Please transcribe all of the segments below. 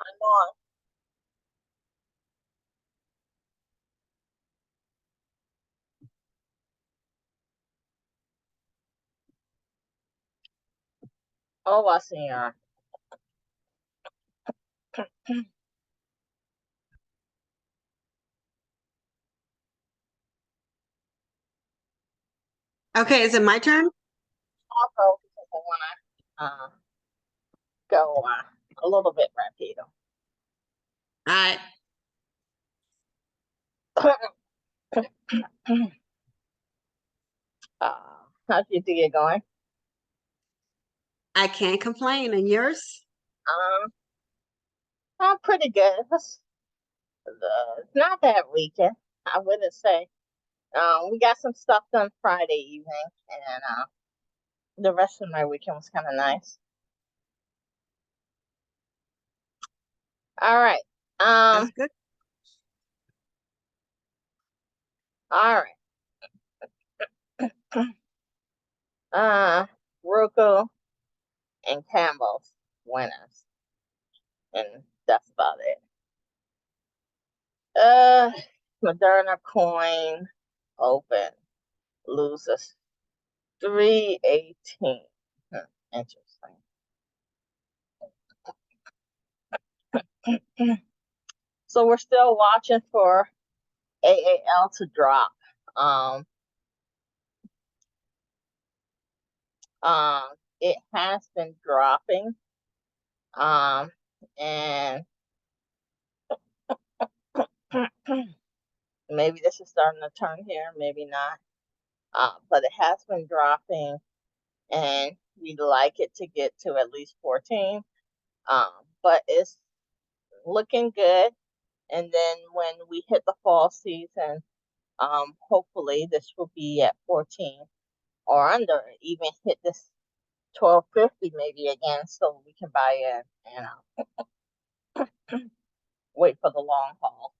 I'm on. Hola, señor. Okay, is it my turn? I'll go because I want to go a little bit rapido. All right. How'd you get going? I can't complain. And yours? Um, I'm pretty good. It's not that weekend, I wouldn't say. We got some stuff done Friday evening, and the rest of my weekend was kind of nice. All right. That's Um, good. all right. Uh, Roku and Campbell's winners, and that's about it. Uh, Moderna coin open loses 318. Interesting. So we're still watching for AAL to drop. Um, um, it has been dropping. And maybe this is starting to turn here, maybe not. But it has been dropping, and we'd like it to get to at least 14. But it's looking good. And then when we hit the fall season, hopefully this will be at 14 or under, even hit this 1250 maybe again, so we can buy in and wait for the long haul,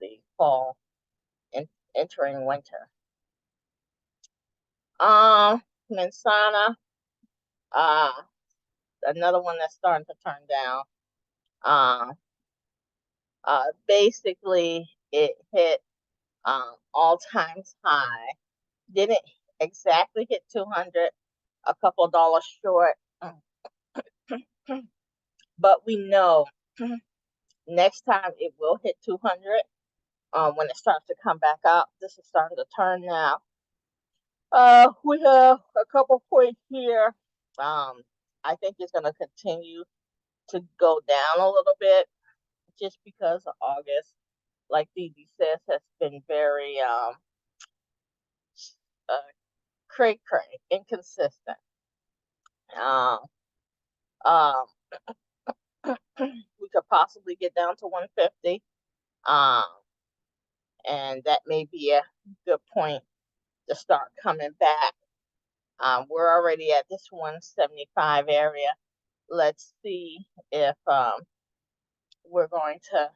the fall and entering winter. Mansana, uh, another one that's starting to turn down. Uh, Basically, it hit all times high. Didn't exactly hit 200, a couple of dollars short, but we know next time it will hit 200 when it starts to come back up. This is starting to turn now. We have a couple points here. I think it's going to continue to go down a little bit just because of August, like Dee says, has been very uh, cray cray, inconsistent. Um, um, we could possibly get down to 150, um, and that may be a good point to start coming back. We're already at this 175 area. Let's see if we're going to,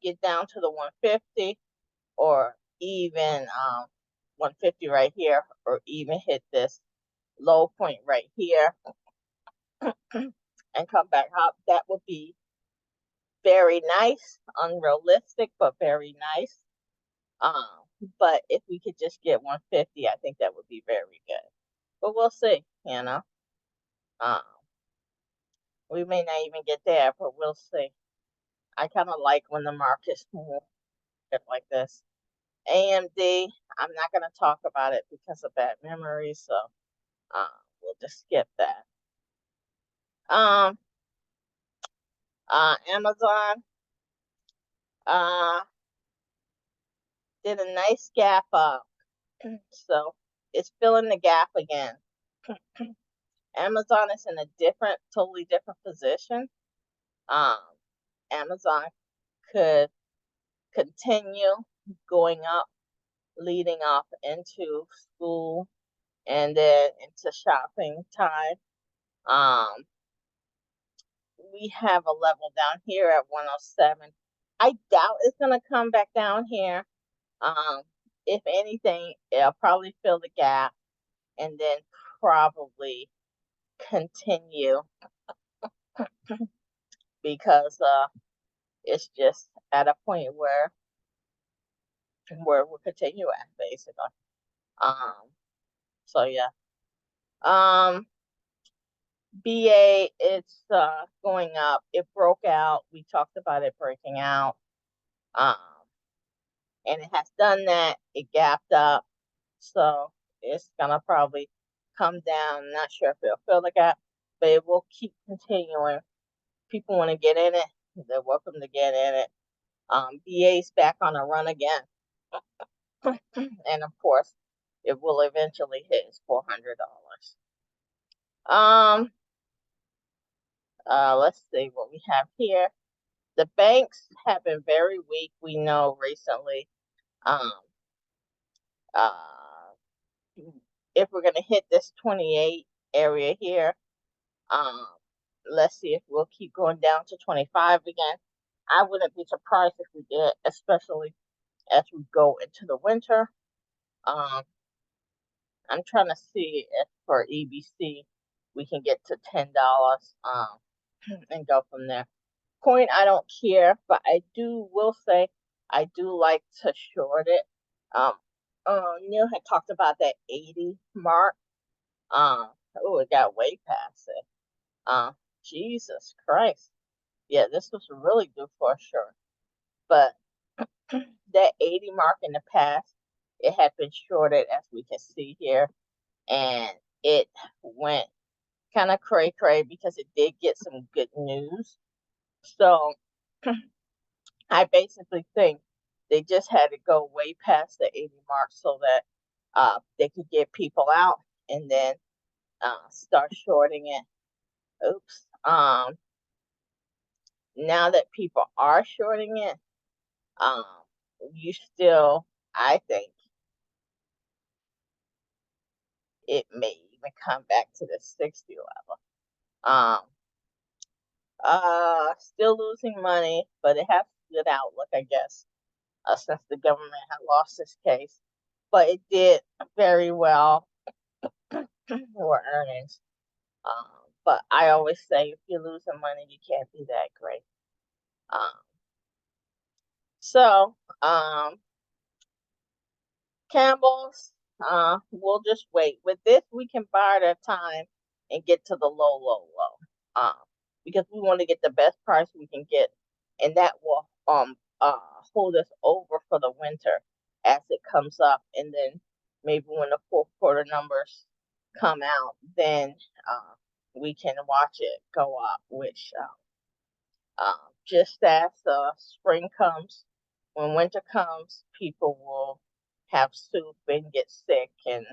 get down to the 150 or even 150 right here, or even hit this low point right here and come back up. That would be very nice, unrealistic, but very nice. Um, but if we could just get 150, I think that would be very good. But we'll see. Um, we may not even get there, but we'll see. I kind of like when the markets move like this. AMD, I'm not going to talk about it because of bad memories, so uh, we'll just skip that. Um, Amazon uh, did a nice gap up, so it's filling the gap again. Amazon is in a totally different position. Um, Amazon could continue going up, leading up into school and then into shopping time. Um, we have a level down here at 107. I doubt it's going to come back down here. Um, if anything, it'll probably fill the gap and then probably continue because it's just at a point where we'll continue at basically. So yeah. BA, it's going up. It broke out. We talked about it breaking out. Um, and it has done that. It gapped up. So it's gonna probably come down. Not sure if it'll fill the gap, but it will keep continuing. People want to get in it, they're welcome to get in it. BA's back on a run again. And of course, it will eventually hit its $400. Um, let's see what we have here. The banks have been very weak, we know recently. Um, uh, if we're gonna hit this 28 area here, um, let's see if we'll keep going down to 25 again. I wouldn't be surprised if we did, especially as we go into the winter. Um, I'm trying to see if for EBC we can get to $10 and go from there. Coin, I don't care, but I will say I do like to short it. Um, Neil had talked about that 80 mark. Oh, it got way past it. Jesus Christ. Yeah, this was really due for a short. But that 80 mark in the past, it had been shorted as we can see here. And it went kind of cray because it did get some good news. So I basically think they just had to go way past the 80 mark so that they could get people out and then start shorting it. Oops. Now that people are shorting it, um, you still, I think it may even come back to the 60 level. Still losing money, but it has a good outlook, I guess, since the government had lost this case. But it did very well for earnings. But I always say if you're losing money, you can't be that great. Um, so, Campbell's, we'll just wait. With this, we can buy our time and get to the low. Because we want to get the best price we can get, and that will hold us over for the winter as it comes up, and then maybe when the fourth quarter numbers come out, then we can watch it go up. Which just as spring comes, when winter comes, people will have soup and get sick and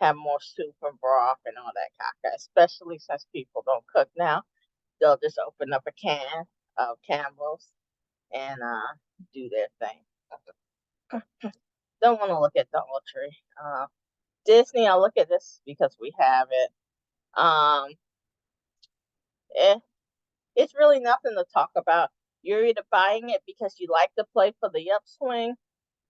have more soup and broth and all that caca, especially since people don't cook now. They'll just open up a can of Campbell's and do their thing. Don't want to look at Dollar Tree. Disney, I'll look at this because we have it. Um, eh, it's really nothing to talk about. You're either buying it because you like to play for the upswing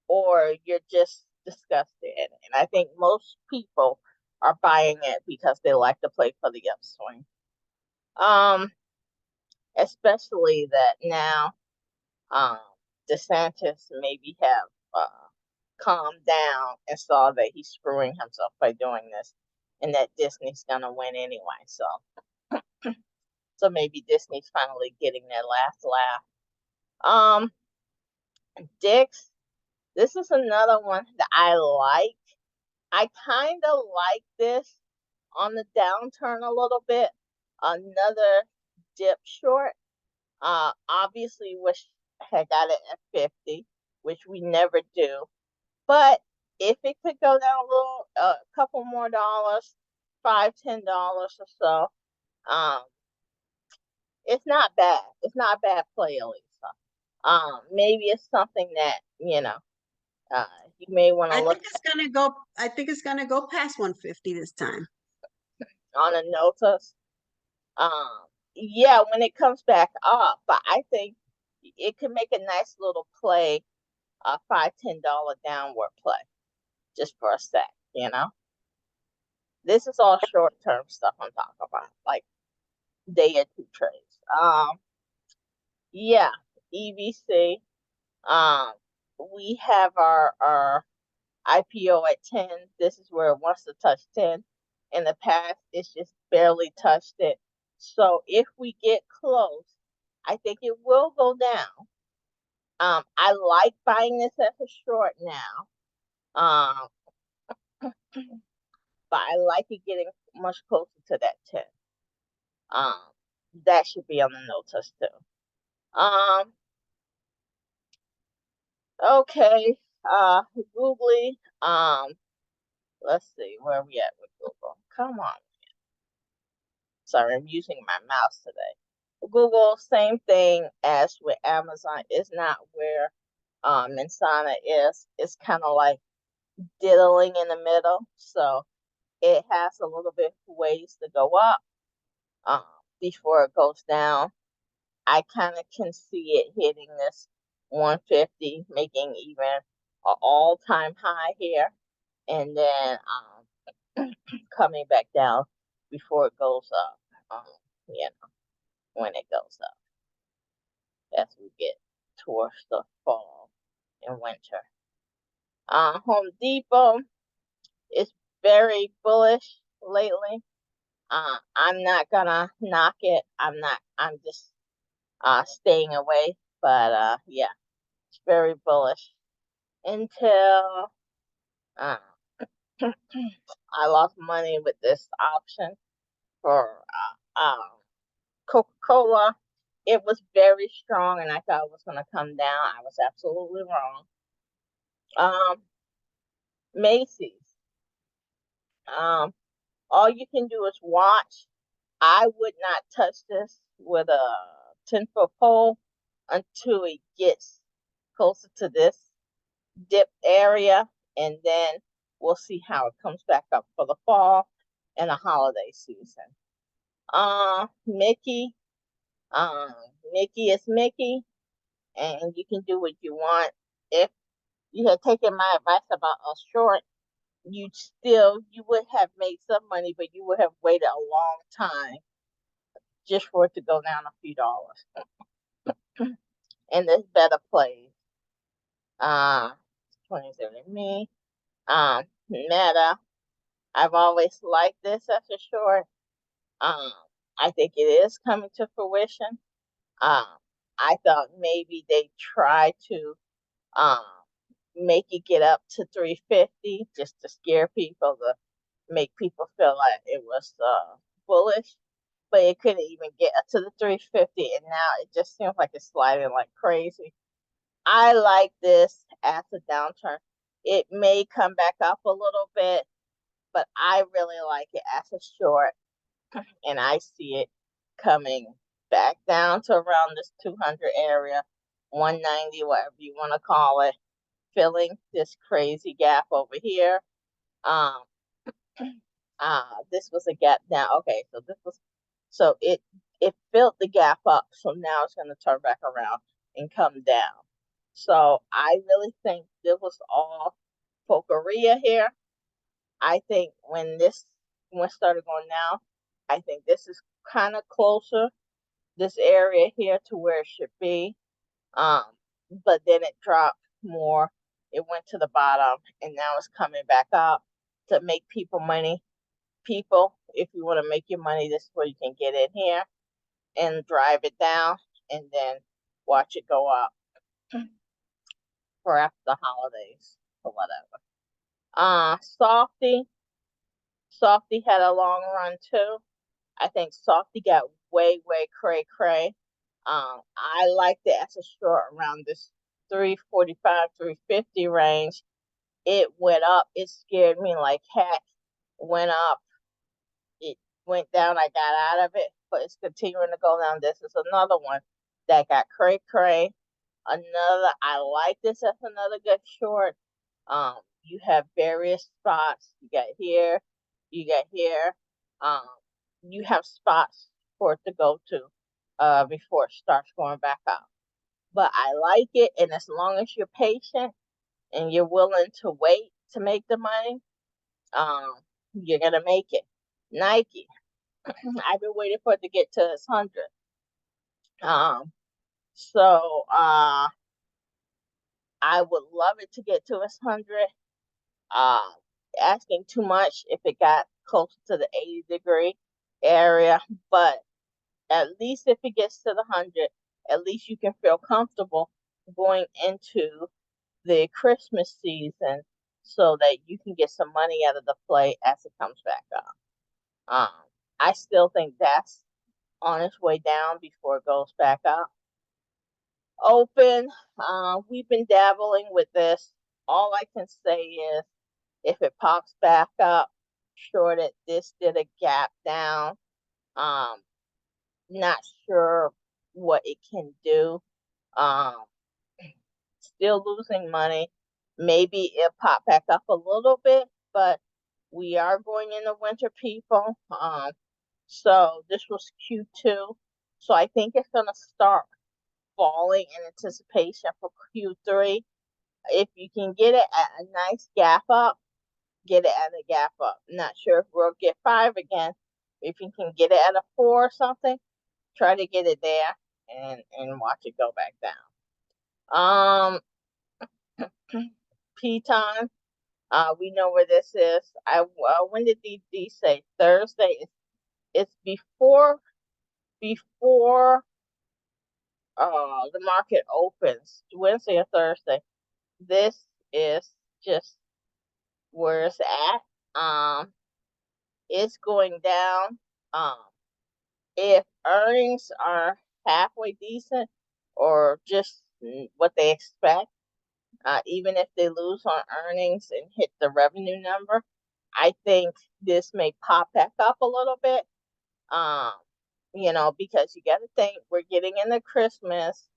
or you're just disgusted. And I think most people are buying it because they like to play for the upswing. Especially that now um, DeSantis maybe have calmed down and saw that he's screwing himself by doing this, and that Disney's gonna win anyway. So maybe Disney's finally getting their last laugh. Dick's. This is another one that I like. I kind of like this on the downturn a little bit. Another dip short. Obviously wish had got it at 50, which we never do. But if it could go down a little, a couple more dollars, $5, $10 or so, it's not bad. It's not a bad play, Elisa. Maybe it's something that you may want to I look think it's gonna go. I think it's gonna go past 150 this time. on a notice. Um, yeah, when it comes back up, but I think it could make a nice little play, a $5, $10 downward play, just for a sec. This is all short term stuff I'm talking about, like day or two trades. Yeah, EBC. Um, we have our IPO at 10. This is where it wants to touch 10. In the past, it's just barely touched it. So if we get close, I think it will go down. I like buying this as a short now. Um, but I like it getting much closer to that 10. Um, that should be on the no touch too. Okay. Googly. Let's see where we at with Google. Come on. Sorry, I'm using my mouse today. Google, same thing as with Amazon, is not where Insana is. It's kind of like diddling in the middle. So it has a little bit ways to go up um, before it goes down. I kind of can see it hitting this 150, making even an all-time high here, and then coming back down before it goes up. You know, when it goes up as we get towards the fall and winter. Home Depot is very bullish lately. I'm not gonna knock it. I'm not. I'm just staying away. But yeah, it's very bullish until uh, I lost money with this option for Coca-Cola. It was very strong, and I thought it was going to come down. I was absolutely wrong. Um, Macy's. Um, all you can do is watch. I would not touch this with a 10-foot pole until it gets closer to this dip area, and then we'll see how it comes back up for the fall and the holiday season. Mickey, um, Mickey is Mickey, and you can do what you want. If you had taken my advice about a short, you would have made some money, but you would have waited a long time just for it to go down a few dollars. And there's better plays. Uh, 27 me. Meta. I've always liked this as a short. Um, I think it is coming to fruition. Um, I thought maybe they try to um make it get up to 350 just to scare people, to make people feel like it was bullish, but it couldn't even get up to the 350, and now it just seems like it's sliding like crazy. I like this as a downturn. It may come back up a little bit, but I really like it as a short, and I see it coming back down to around this 200 area, 190, whatever you want to call it, filling this crazy gap over here. Um, this was a gap down. Okay, so this was so it filled the gap up. So now it's going to turn back around and come down. So I really think this was all pokeria here. I think when it started going down, I think this is kind of closer, this area here, to where it should be. Um, but then it dropped more. It went to the bottom, and now it's coming back up to make people money. People, if you want to make your money, this is where you can get in here and drive it down, and then watch it go up for after the holidays or whatever. Softy had a long run too. I think Softy got way cray cray. I liked it as a short around this 345, 350 range. It went up. It scared me like heck. Went up. It went down. I got out of it, but it's continuing to go down. This is another one that got cray cray. Another, I like this as another good short. You have various spots. You got here, you got here. Um, you have spots for it to go to before it starts going back up. But I like it, and as long as you're patient and you're willing to wait to make the money, um, you're gonna make it. Nike, I've been waiting for it to get to its 100. Um, So I would love it to get to its 100. Uh, Asking too much if it got close to the 80-degree area, but at least if it gets to the 100, at least you can feel comfortable going into the Christmas season so that you can get some money out of the play as it comes back up. I still think that's on its way down before it goes back up. Open, we've been dabbling with this. All I can say is if it pops back up, sure that this did a gap down. Um, Not sure what it can do. Um, Still losing money. Maybe it pop back up a little bit, but we are going into winter, people. So this was Q2. So I think it's gonna start falling in anticipation for Q3. If you can get it at a nice gap up, get it at a gap up. Not sure if we'll get 5 again. If you can get it at a 4 or something, try to get it there and watch it go back down. Piton, we know where this is. When did these say Thursday? It's before the market opens, Wednesday or Thursday. This is just where it's at. It's going down. Um, if earnings are halfway decent or just what they expect, even if they lose on earnings and hit the revenue number, I think this may pop back up a little bit. Um, because you got to think we're getting into Christmas.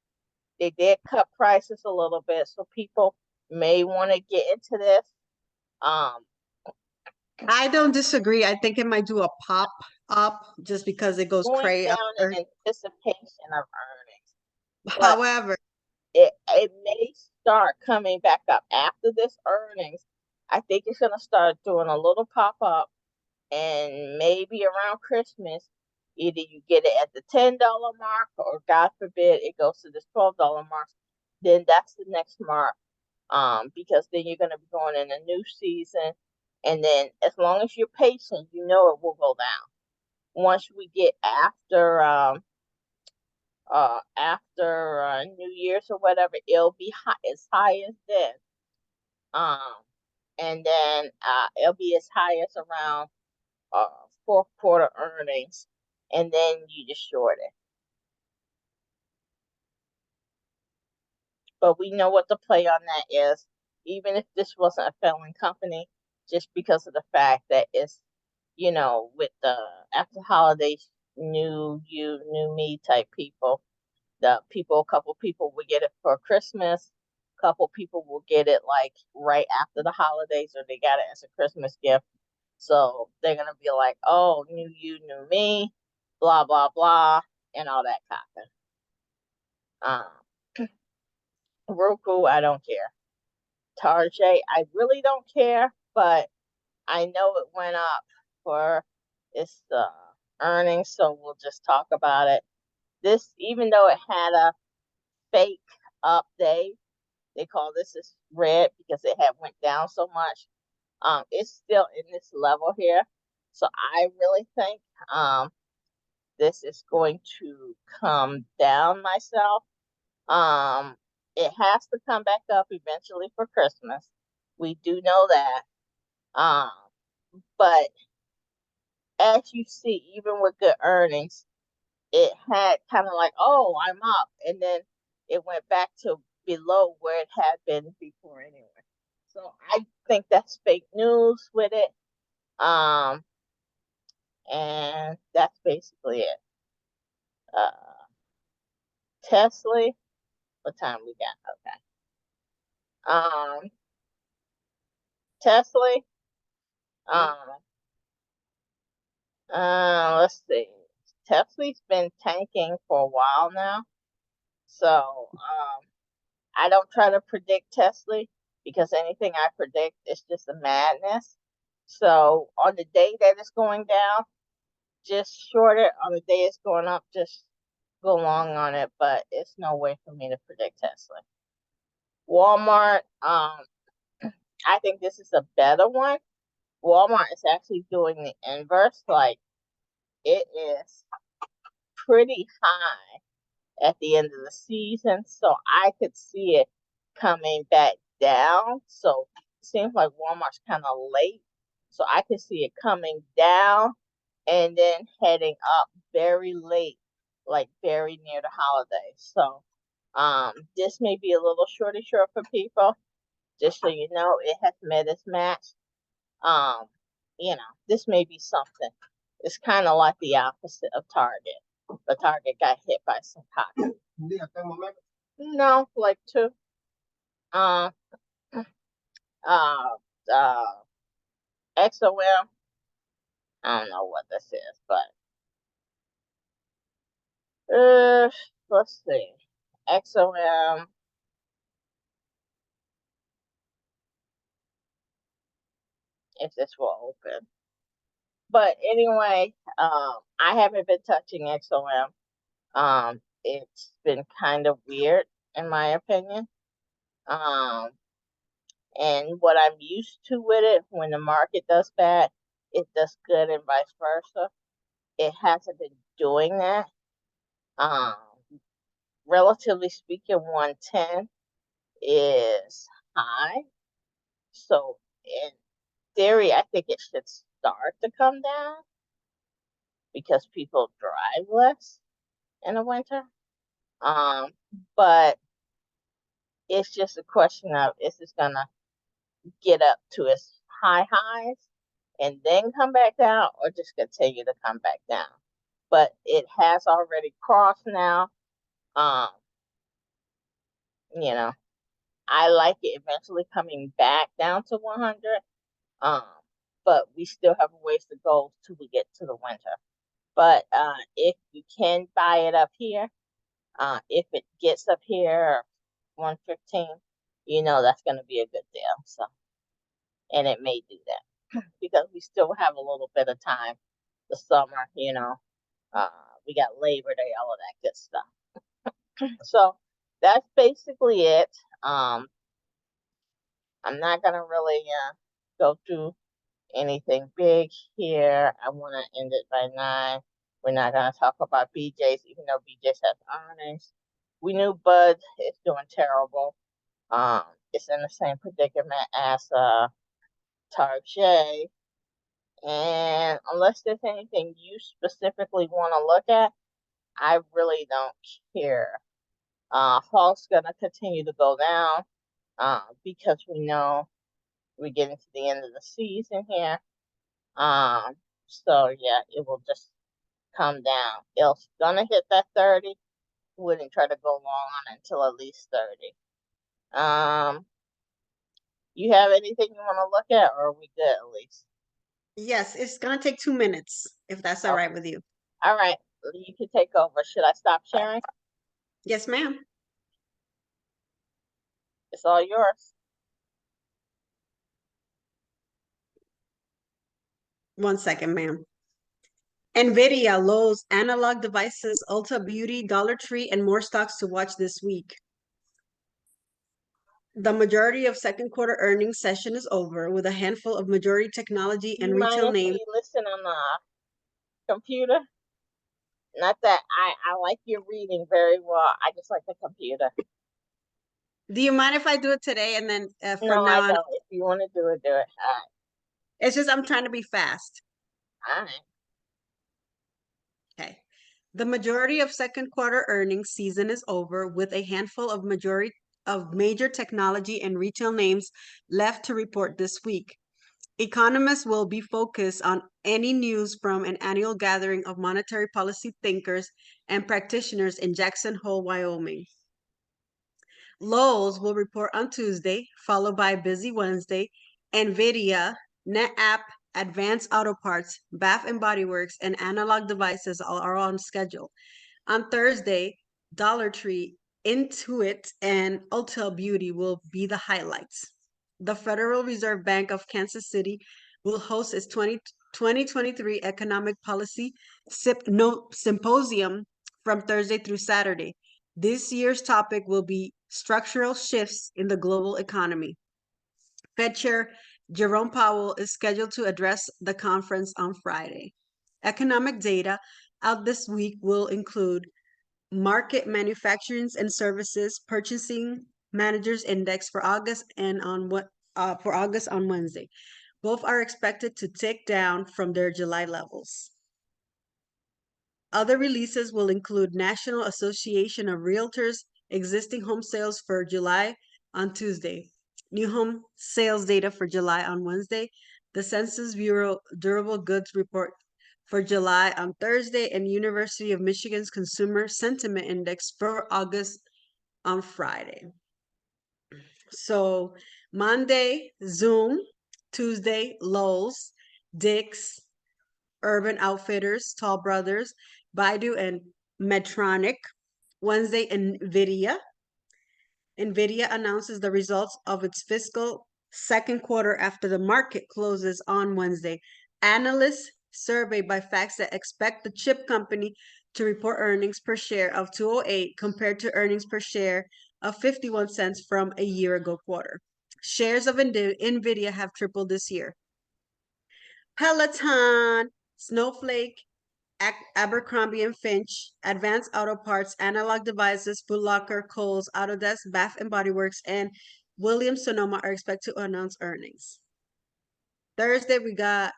They did cut prices a little bit, so people may want to get into this. Um, I don't disagree. I think it might do a pop up just because it goes Going cray up down there. in anticipation of earnings, but However, it may start coming back up after this earnings. I think it's going to start doing a little pop up, and maybe around Christmas, either you get it at the $10 mark, or God forbid it goes to this $12 mark. Then that's the next mark, because then you're going to be going in a new season, and then as long as you're patient, it will go down. Once we get after New Year's or whatever, it'll be as high as this. Um, and then it'll be as high as around uh fourth quarter earnings, and then you just short it. But we know what the play on that is, even if this wasn't a failing company, just because of the fact that it's, with the after holidays, new me type people. A couple people will get it for Christmas. A couple people will get it like right after the holidays, or they got it as a Christmas gift. So they're gonna be like, "Oh, new you, new me," blah blah blah, and all that kind of thing. Roku, I don't care. Tarjay, I really don't care, but I know it went up for its earnings, so we'll just talk about it. This, even though it had a fake up day, they call this is red because it had went down so much. It's still in this level here, so I really think this is going to come down myself. It has to come back up eventually for Christmas. We do know that. Um, but as you see, even with good earnings, it had kind of like, oh, I'm up, and then it went back to below where it had been before anyway. So I think that's fake news with it. Um, and that's basically it. Uh, Tesla, what time we got? Okay. Tesla, um, let's see. Tesla's been tanking for a while now. So, I don't try to predict Tesla because anything I predict is just a madness. So on the day that it's going down, just short it. On the day it's going up, just go long on it, but it's no way for me to predict Tesla. Walmart, I think this is a better one. Walmart is actually doing the inverse. Like, it is pretty high at the end of the season, so I could see it coming back down. So it seems like Walmart's kind of late, so I could see it coming down and then heading up very late, like very near the holidays. So this may be a little short for people. Just so you know, it has met its match. Um, this may be something. It's kind of like the opposite of Target. But Target got hit by some cotton. No, like two. Uh, uh, uh, XOM. I don't know what this is, but let's see. XOM. If this will open. But anyway, I haven't been touching XOM. It's been kind of weird in my opinion. Um, and what I'm used to with it, when the market does bad, it does good and vice versa. It hasn't been doing that. Um, Relatively speaking, 110 is high. So in theory, I think it should start to come down because people drive less in the winter. Um, but it's just a question of, is this gonna get up to its high highs and then come back down, or just continue to come back down? But it has already crossed now. Um, you know, I like it eventually coming back down to 100. Um, but we still have a ways to go till we get to the winter. But if you can buy it up here, if it gets up here 115, that's going to be a good deal. So, and it may do that because we still have a little bit of time. The summer, we got Labor Day, all of that good stuff. So that's basically it. I'm not gonna really go through anything big here. I want to end it by 9. We're not gonna talk about BJ's, even though BJ's has earnings. We knew Bud is doing terrible. It's in the same predicament as Target. And unless there's anything you specifically want to look at, I really don't care. Hulk's gonna continue to go down because we know we're getting to the end of the season here. So yeah, it will just come down. It's gonna hit that 30. Wouldn't try to go long on it until at least 30. You have anything you want to look at, or are we good at least? Yes, it's gonna take 2 minutes, if that's all Okay. right with you. All right, you can take over. Should I stop sharing? Yes, ma'am. It's all yours. 1 second, ma'am. Nvidia, Lowe's, Analog Devices, Ulta Beauty, Dollar Tree, and more stocks to watch this week. The majority of second quarter earnings session is over, with a handful of majority technology Do and you mind retail if names. we listen on the computer? Not that I like your reading very well. I just like the computer. Do you mind if I do it today and then No, from now I on? don't. If you want to do it, do it. It's just I'm trying to be fast. All right. Okay. The majority of second quarter earnings season is over, with a handful of major technology and retail names left to report this week. Economists will be focused on any news from an annual gathering of monetary policy thinkers and practitioners in Jackson Hole, Wyoming. Lowe's will report on Tuesday, followed by a busy Wednesday. Nvidia, NetApp, Advanced Auto Parts, Bath and Body Works, and Analog Devices are on schedule. On Thursday, Dollar Tree, Intuit, and Ulta Beauty will be the highlights. The Federal Reserve Bank of Kansas City will host its 2023 Economic Policy Symposium from Thursday through Saturday. This year's topic will be structural shifts in the global economy. Fed Chair Jerome Powell is scheduled to address the conference on Friday. Economic data out this week will include Market Manufacturing and Services Purchasing Managers Index for August on Wednesday. Both are expected to tick down from their July levels. Other releases will include National Association of Realtors existing home sales for July on Tuesday, new home sales data for July on Wednesday, the Census Bureau Durable Goods Report for July on Thursday, and University of Michigan's Consumer Sentiment Index for August on Friday. So Monday, Zoom, Tuesday, Lowe's, Dick's, Urban Outfitters, Tall Brothers, Baidu, and Medtronic. Wednesday, NVIDIA. NVIDIA announces the results of its fiscal second quarter after the market closes on Wednesday. Analysts surveyed by FactSet expect the chip company to report earnings per share of 208 compared to earnings per share of 51 cents from a year ago quarter. Shares of NVIDIA have tripled this year. Peloton, Snowflake, Abercrombie and Finch, Advanced Auto Parts, Analog Devices, Foot Locker, Kohl's, Autodesk, Bath and Body Works, and Williams-Sonoma are expected to announce earnings. Thursday, we got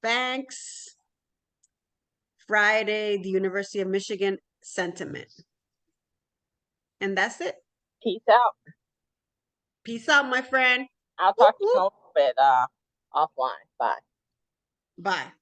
banks. Friday, the University of Michigan Sentiment. And that's it. Peace out. Peace out, my friend. I'll talk to you in a little bit offline. Bye. Bye.